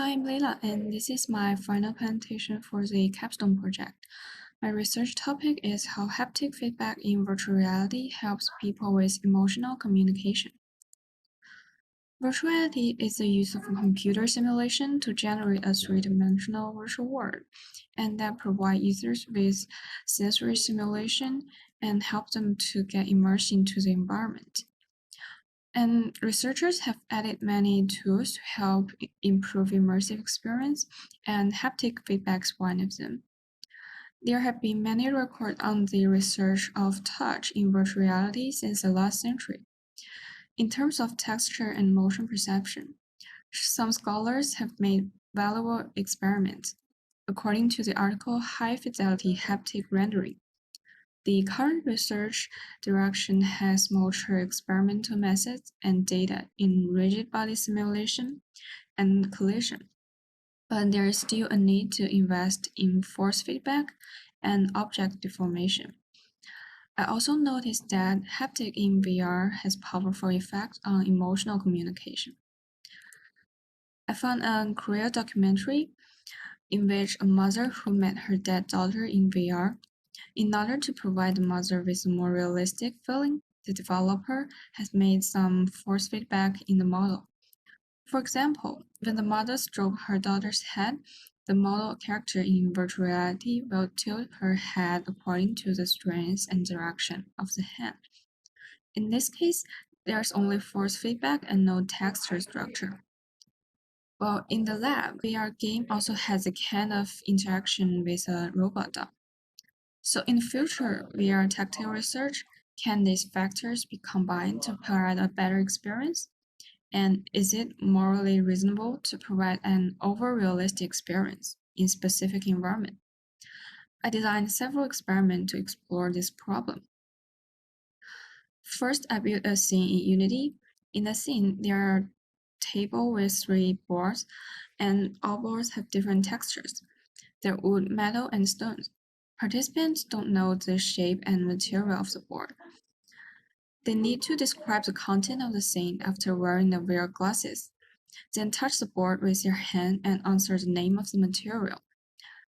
I'm Leila, and this is my final presentation for the capstone project. My research topic is how haptic feedback in virtual reality helps people with emotional communication. Virtual reality is the use of computer simulation to generate a three-dimensional virtual world, and that provide users with sensory simulation and help them to get immersed into the environment. And researchers have added many tools to help improve immersive experience, and haptic feedback is one of them. There have been many records on the research of touch in virtual reality since the last century. In terms of texture and motion perception, some scholars have made valuable experiments. According to the article High Fidelity Haptic Rendering, the current research direction has mature experimental methods and data in rigid body simulation and collision, but there is still a need to invest in force feedback and object deformation. I also noticed that haptic in VR has powerful effects on emotional communication. I found a Korean documentary in which a mother who met her dead daughter in VR. In order to provide the mother with a more realistic feeling, the developer has made some force feedback in the model. For example, when the mother strokes her daughter's head, the model character in virtual reality will tilt her head according to the strength and direction of the hand. In this case, there's only force feedback and no texture structure. Well, in the lab, VR game also has a kind of interaction with a robot dog. So in the future, VR tactile research, can these factors be combined to provide a better experience? And is it morally reasonable to provide an over-realistic experience in specific environment? I designed several experiments to explore this problem. First, I built a scene in Unity. In the scene, there are a table with 3 boards, and all boards have different textures. They're wood, metal, and stones. Participants don't know the shape and material of the board. They need to describe the content of the scene after wearing the VR glasses, then touch the board with their hand and answer the name of the material.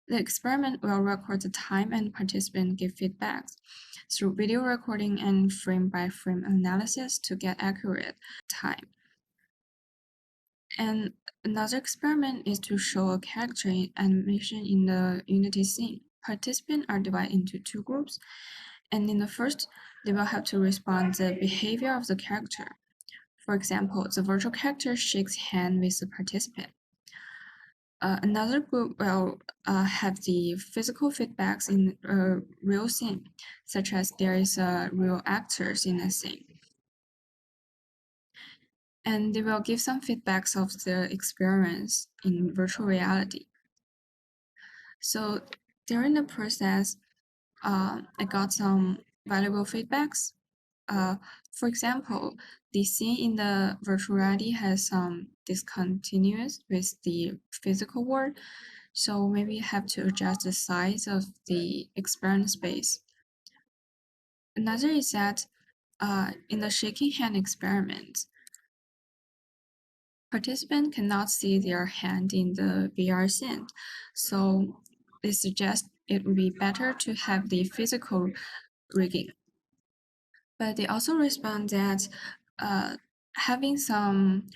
The experiment will record the time and participants give feedbacks through video recording and frame-by-frame analysis to get accurate time. And another experiment is to show a character animation in the Unity scene. Participants are divided into 2 groups, and in the first, they will have to respond to the behavior of the character. For example, the virtual character shakes hand with the participant. Another group will have the physical feedbacks in a real scene, such as there is real actors in a scene. And they will give some feedbacks of the experience in virtual reality. So during the process, I got some valuable feedbacks. For example, the scene in the virtual reality has some discontinuous with the physical world, so maybe you have to adjust the size of the experience space. Another is that in the shaking hand experiment, participants cannot see their hand in the VR scene, so they suggest it would be better to have the physical rigging. But they also respond that having some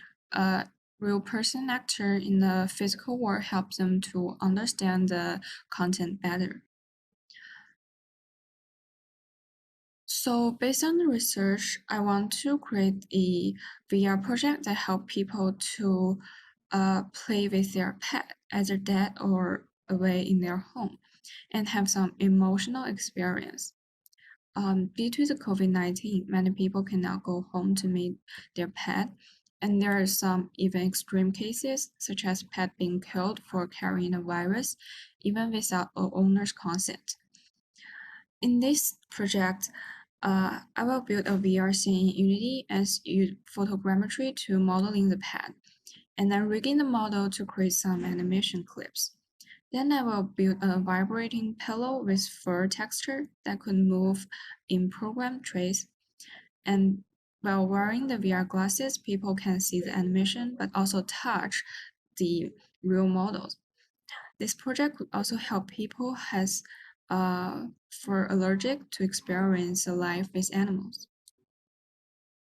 real person actor in the physical world helps them to understand the content better. So based on the research, I want to create a VR project that help people to play with their pet, either dead or away in their home, and have some emotional experience. Due to the COVID-19, many people cannot go home to meet their pet, and there are some even extreme cases, such as pet being killed for carrying a virus, even without a owner's consent. In this project, I will build a VR scene in Unity and use photogrammetry to modeling the pet, and then rigging the model to create some animation clips. Then I will build a vibrating pillow with fur texture that could move in program trace. And while wearing the VR glasses, people can see the animation but also touch the real models. This project could also help people for allergic to experience a life with animals.